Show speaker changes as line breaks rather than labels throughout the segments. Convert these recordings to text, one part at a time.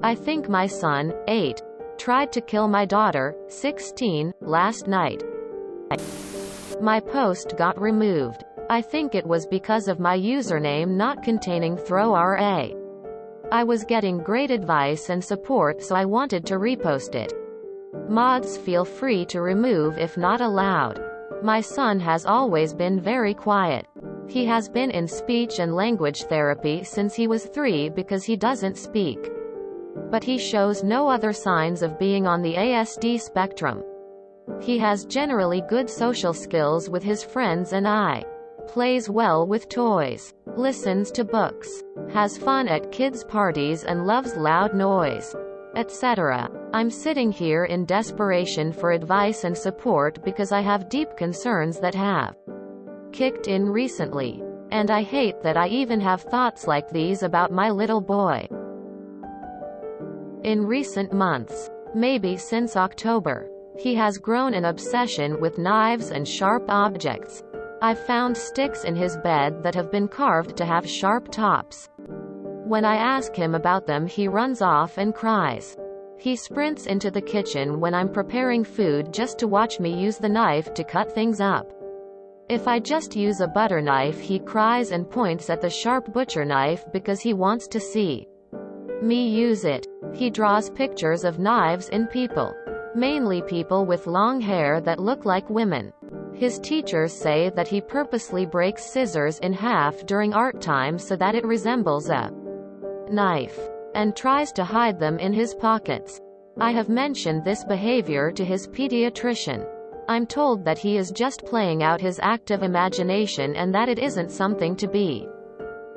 I think my son, 8, tried to kill my daughter, 16, last night. My post got removed. I think it was because of my username not containing ThrowRA. I was getting great advice and support, so I wanted to repost it. Mods feel free to remove if not allowed. My son has always been very quiet. He has been in speech and language therapy since he was 3 because he doesn't speak. But he shows no other signs of being on the ASD spectrum. He has generally good social skills with his friends and plays well with toys, listens to books, has fun at kids' parties and loves loud noise, etc. I'm sitting here in desperation for advice and support because I have deep concerns that have kicked in recently. And I hate that I even have thoughts like these about my little boy. In recent months, maybe since October, he has grown an obsession with knives and sharp objects. I've found sticks in his bed that have been carved to have sharp tops. When I ask him about them, he runs off and cries. He sprints into the kitchen when I'm preparing food just to watch me use the knife to cut things up. If I just use a butter knife, he cries and points at the sharp butcher knife because he wants to see me use it. He draws pictures of knives in people, mainly people with long hair that look like women. His teachers say that he purposely breaks scissors in half during art time so that it resembles a knife, and tries to hide them in his pockets. I have mentioned this behavior to his pediatrician. I'm told that he is just playing out his active imagination and that it isn't something to be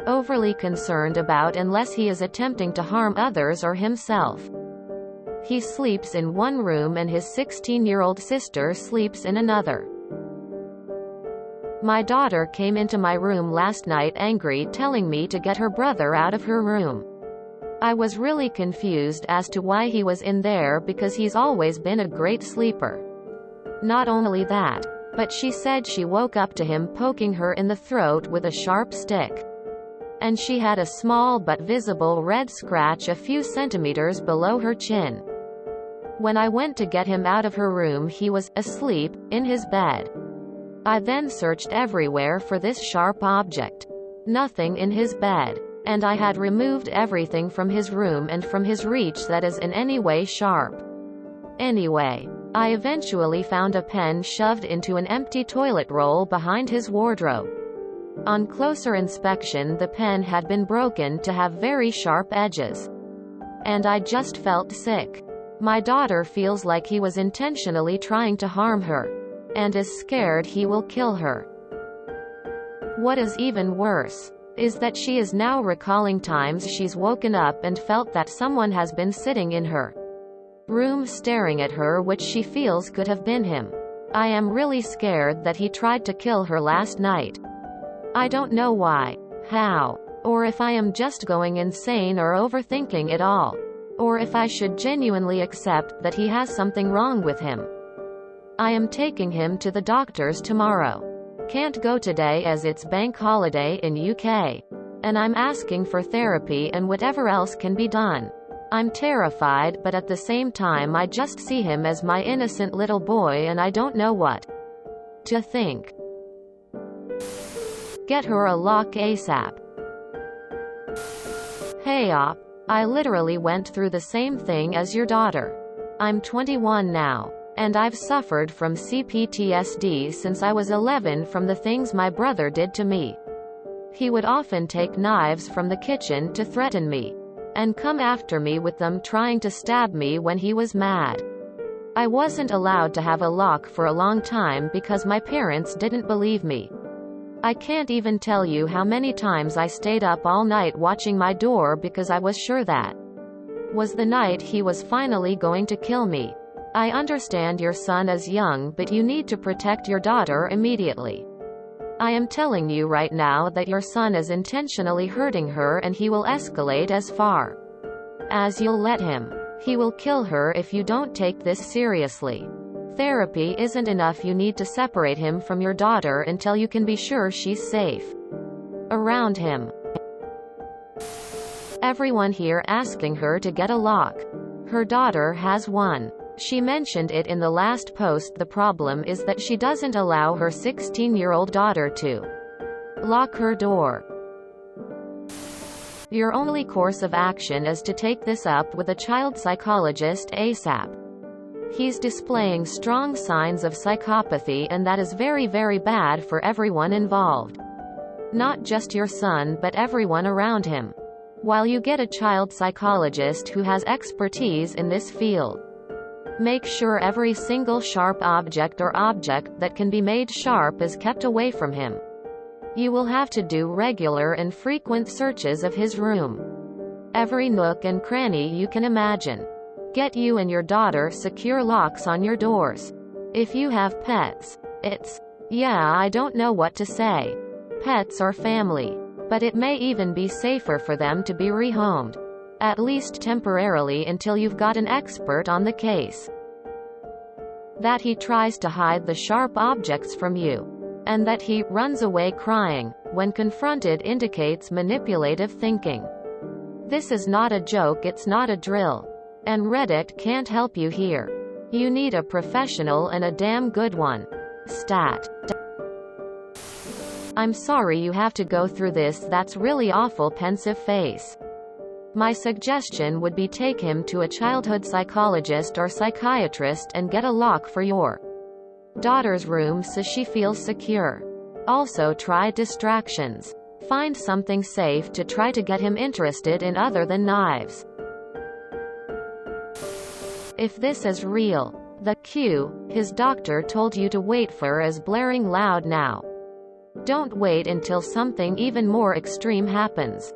overly concerned about unless he is attempting to harm others or himself. He sleeps in one room and his 16-year-old sister sleeps in another. My daughter came into my room last night angry, telling me to get her brother out of her room. I was really confused as to why he was in there because he's always been a great sleeper. Not only that, but she said she woke up to him poking her in the throat with a sharp stick. And she had a small but visible red scratch a few centimeters below her chin. When I went to get him out of her room, he was asleep in his bed. I then searched everywhere for this sharp object. Nothing in his bed. And I had removed everything from his room and from his reach that is in any way sharp. Anyway, I eventually found a pen shoved into an empty toilet roll behind his wardrobe. On closer inspection, the pen had been broken to have very sharp edges. And I just felt sick. My daughter feels like he was intentionally trying to harm her, and is scared he will kill her. What is even worse is that she is now recalling times she's woken up and felt that someone has been sitting in her room staring at her, which she feels could have been him. I am really scared that he tried to kill her last night. I don't know why, how, or if I am just going insane or overthinking it all, or if I should genuinely accept that he has something wrong with him. I am taking him to the doctors tomorrow. Can't go today as it's bank holiday in UK. And I'm asking for therapy and whatever else can be done. I'm terrified, but at the same time I just see him as my innocent little boy and I don't know what to think. Get her a lock ASAP. Hey op, I literally went through the same thing as your daughter. I'm 21 now, and I've suffered from CPTSD since I was 11 from the things my brother did to me. He would often take knives from the kitchen to threaten me, and come after me with them, trying to stab me when he was mad. I wasn't allowed to have a lock for a long time because my parents didn't believe me. I can't even tell you how many times I stayed up all night watching my door because I was sure that was the night he was finally going to kill me. I understand your son is young, but you need to protect your daughter immediately. I am telling you right now that your son is intentionally hurting her and he will escalate as far as you'll let him. He will kill her if you don't take this seriously. Therapy isn't enough, you need to separate him from your daughter until you can be sure she's safe around him. Everyone here asking her to get a lock. Her daughter has one. She mentioned it in the last post. The problem is that she doesn't allow her 16-year-old daughter to lock her door. Your only course of action is to take this up with a child psychologist ASAP. He's displaying strong signs of psychopathy, and that is very, very bad for everyone involved. Not just your son, but everyone around him. While you get a child psychologist who has expertise in this field, make sure every single sharp object or object that can be made sharp is kept away from him. You will have to do regular and frequent searches of his room. Every nook and cranny you can imagine. Get you and your daughter secure locks on your doors. If you have pets, I don't know what to say. Pets are family. But it may even be safer for them to be rehomed. At least temporarily, until you've got an expert on the case. That he tries to hide the sharp objects from you. And that he runs away crying when confronted indicates manipulative thinking. This is not a joke, it's not a drill. And Reddit can't help you here. You need a professional, and a damn good one. Stat. I'm sorry you have to go through this. That's really awful. Pensive face. My suggestion would be take him to a childhood psychologist or psychiatrist and get a lock for your daughter's room so she feels secure. Also try distractions. Find something safe to try to get him interested in other than knives. If this is real, the cue his doctor told you to wait for is blaring loud now. Don't wait until something even more extreme happens.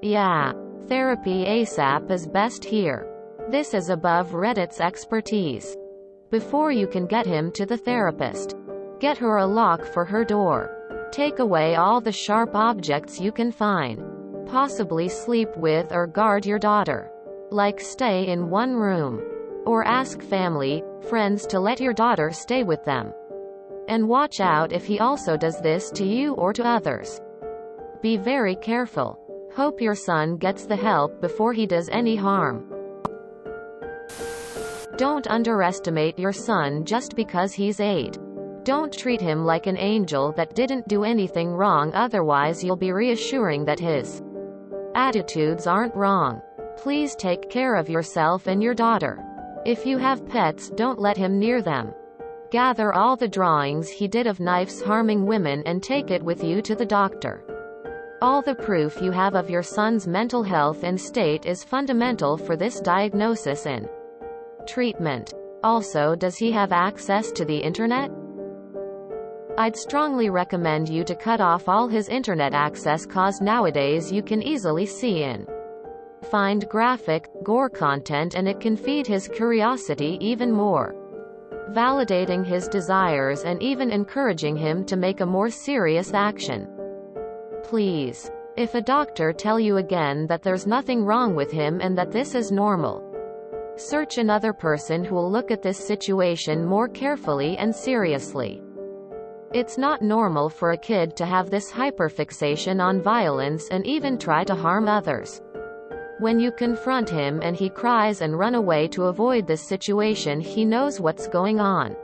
Yeah, therapy ASAP is best here. This is above Reddit's expertise. Before you can get him to the therapist, get her a lock for her door. Take away all the sharp objects you can find. Possibly sleep with or guard your daughter. Like stay in one room. Or ask family, friends to let your daughter stay with them. And watch out if he also does this to you or to others. Be very careful. Hope your son gets the help before he does any harm. Don't underestimate your son just because he's 8. Don't treat him like an angel that didn't do anything wrong, otherwise you'll be reassuring that his attitudes aren't wrong. Please take care of yourself and your daughter. If you have pets, don't let him near them. Gather all the drawings he did of knives harming women and take it with you to the doctor. All the proof you have of your son's mental health and state is fundamental for this diagnosis and treatment. Also, does he have access to the internet? I'd strongly recommend you to cut off all his internet access, cause nowadays you can easily see and find graphic, gore content, and it can feed his curiosity even more, validating his desires and even encouraging him to make a more serious action. Please. If a doctor tell you again that there's nothing wrong with him and that this is normal, search another person who will look at this situation more carefully and seriously. It's not normal for a kid to have this hyperfixation on violence and even try to harm others. When you confront him and he cries and run away to avoid this situation, he knows what's going on.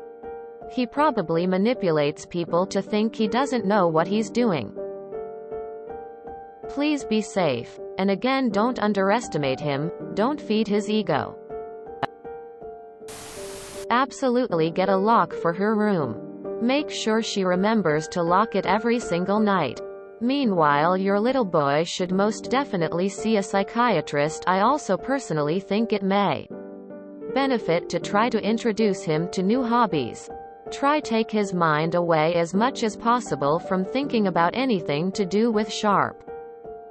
He probably manipulates people to think he doesn't know what he's doing. Please be safe. And again, don't underestimate him. Don't feed his ego. Absolutely get a lock for her room. Make sure she remembers to lock it every single night. Meanwhile, your little boy should most definitely see a psychiatrist. I also personally think it may benefit to try to introduce him to new hobbies. Try take his mind away as much as possible from thinking about anything to do with sharp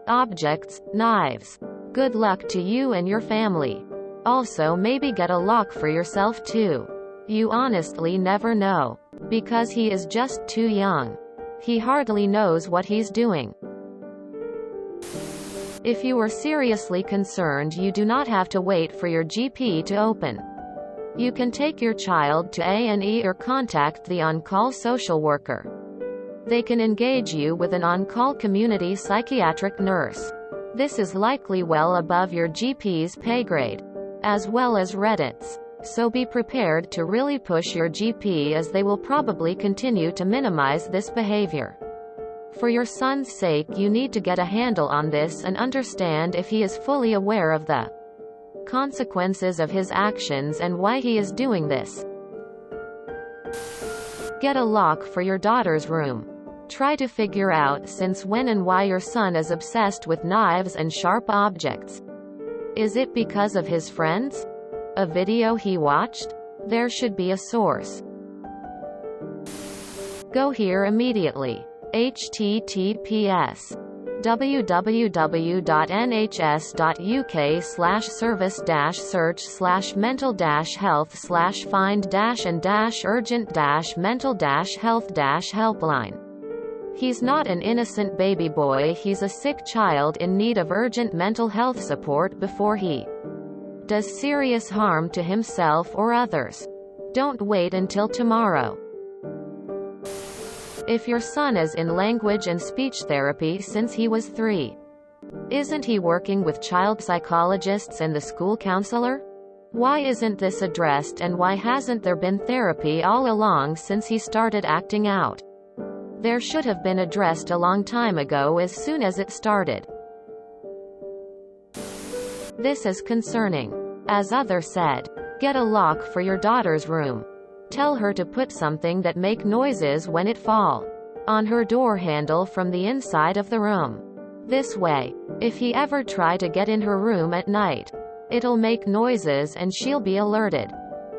objects, knives. Good luck to you and your family. Also, maybe get a lock for yourself too. You honestly never know. Because he is just too young. He hardly knows what he's doing. If you are seriously concerned, you do not have to wait for your GP to open. You can take your child to A&E or contact the on-call social worker. They can engage you with an on-call community psychiatric nurse. This is likely well above your GP's pay grade, as well as Reddit's. So be prepared to really push your GP, as they will probably continue to minimize this behavior. For your son's sake, you need to get a handle on this and understand if he is fully aware of the consequences of his actions and why he is doing this. Get a lock for your daughter's room. Try to figure out since when and why your son is obsessed with knives and sharp objects. Is it because of his friends? A video he watched? There should be a source. Go here immediately. https www.nhs.uk/service-search/mental-health/find-and-urgent-mental-health-helpline. He's not an innocent baby boy, he's a sick child in need of urgent mental health support before he does serious harm to himself or others. Don't wait until tomorrow. If your son is in language and speech therapy since he was 3, isn't he working with child psychologists and the school counselor? Why isn't this addressed, and why hasn't there been therapy all along since he started acting out? There should have been addressed a long time ago, as soon as it started. This is concerning. As other said, get a lock for your daughter's room. Tell her to put something that make noises when it fall on her door handle from the inside of the room. This way, if he ever try to get in her room at night, it'll make noises and she'll be alerted.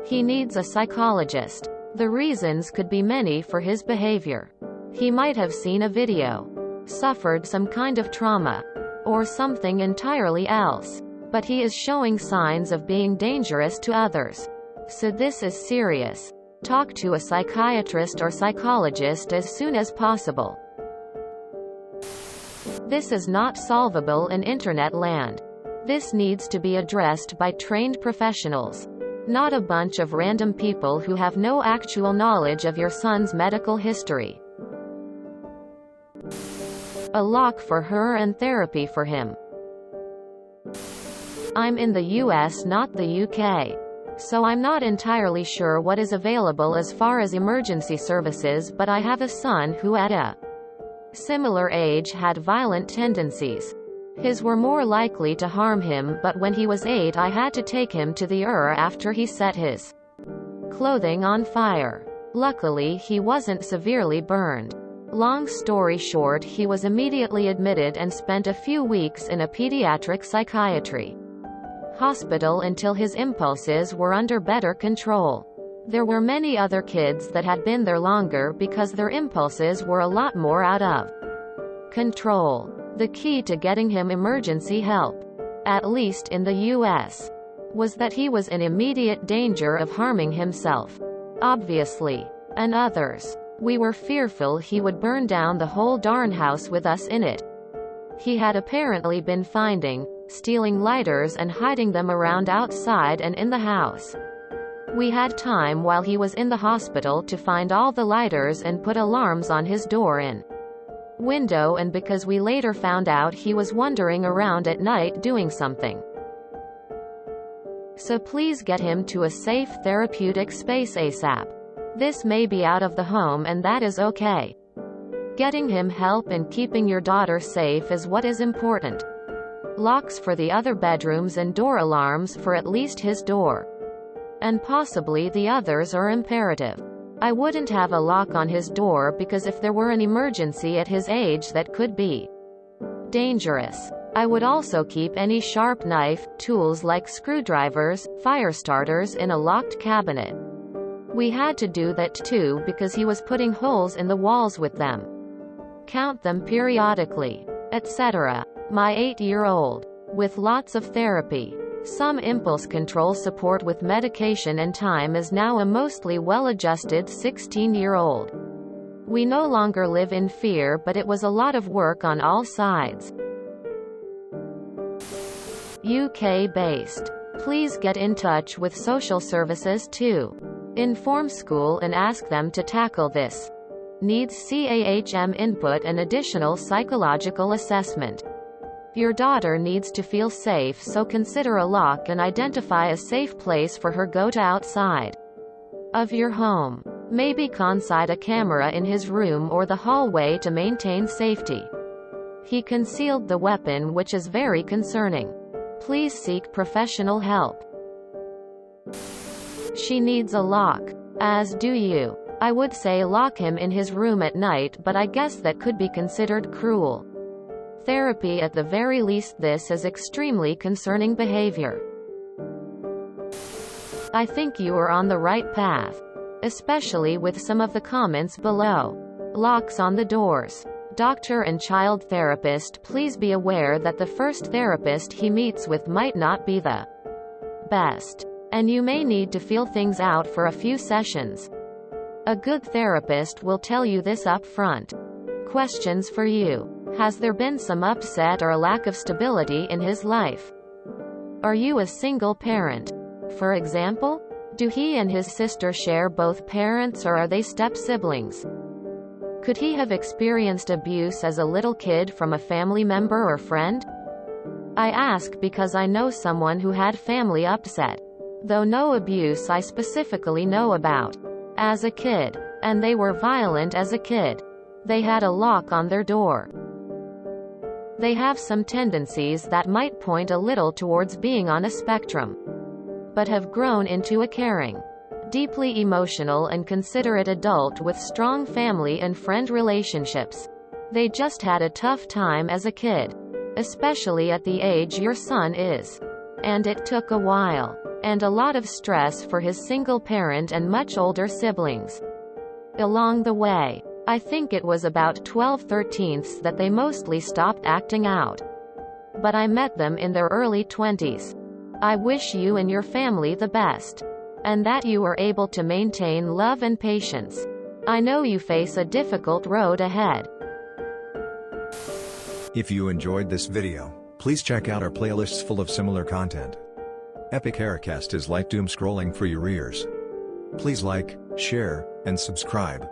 He needs a psychologist. The reasons could be many for his behavior. He might have seen a video, suffered some kind of trauma, or something entirely else. But he is showing signs of being dangerous to others. So this is serious. Talk to a psychiatrist or psychologist as soon as possible. This is not solvable in internet land. This needs to be addressed by trained professionals, not a bunch of random people who have no actual knowledge of your son's medical history. A lock for her and therapy for him. I'm in the US, not the UK. So I'm not entirely sure what is available as far as emergency services, but I have a son who at a similar age had violent tendencies. His were more likely to harm him, but when he was 8 I had to take him to the ER after he set his clothing on fire. Luckily he wasn't severely burned. Long story short, he was immediately admitted and spent a few weeks in a pediatric psychiatry hospital until his impulses were under better control. There were many other kids that had been there longer because their impulses were a lot more out of control. The key to getting him emergency help, at least in the US, was that he was in immediate danger of harming himself, obviously, and others. We were fearful he would burn down the whole darn house with us in it. He had apparently been stealing lighters and hiding them around outside and in the house. We had time while he was in the hospital to find all the lighters and put alarms on his door and window, and because we later found out he was wandering around at night doing something. So please get him to a safe therapeutic space ASAP. This may be out of the home, and that is okay. Getting him help and keeping your daughter safe is what is important. Locks for the other bedrooms and door alarms for at least his door. And possibly the others are imperative. I wouldn't have a lock on his door because if there were an emergency at his age that could be dangerous. I would also keep any sharp knife, tools like screwdrivers, fire starters in a locked cabinet. We had to do that too because he was putting holes in the walls with them. Count them periodically, etc. My 8-year-old, with lots of therapy, some impulse control support with medication and time, is now a mostly well-adjusted 16-year-old. We no longer live in fear, but it was a lot of work on all sides. UK-based. Please get in touch with social services too. Inform school and ask them to tackle this. Needs CAHM input and additional psychological assessment. Your daughter needs to feel safe, so consider a lock and identify a safe place for her go-to outside of your home. Maybe consider a camera in his room or the hallway to maintain safety. He concealed the weapon, which is very concerning. Please seek professional help. She needs a lock. As do you. I would say lock him in his room at night, but I guess that could be considered cruel. Therapy at the very least. This is extremely concerning behavior. I think you are on the right path, especially with some of the comments below. Locks on the doors. Doctor and child therapist, please be aware that the first therapist he meets with might not be the best, and you may need to feel things out for a few sessions. A good therapist will tell you this up front. Questions for you. Has there been some upset or a lack of stability in his life? Are you a single parent? For example, do he and his sister share both parents, or are they step-siblings? Could he have experienced abuse as a little kid from a family member or friend? I ask because I know someone who had family upset, though no abuse I specifically know about, as a kid. And they were violent as a kid. They had a lock on their door. They have some tendencies that might point a little towards being on a spectrum, but have grown into a caring, deeply emotional and considerate adult with strong family and friend relationships. They just had a tough time as a kid, especially at the age your son is. And it took a while, and a lot of stress for his single parent and much older siblings. Along the way, I think it was about 12/13 that they mostly stopped acting out. But I met them in their early 20s. I wish you and your family the best, and that you are able to maintain love and patience. I know you face a difficult road ahead.
If you enjoyed this video, please check out our playlists full of similar content. Epic Haircast is like doom scrolling for your ears. Please like, share, and subscribe.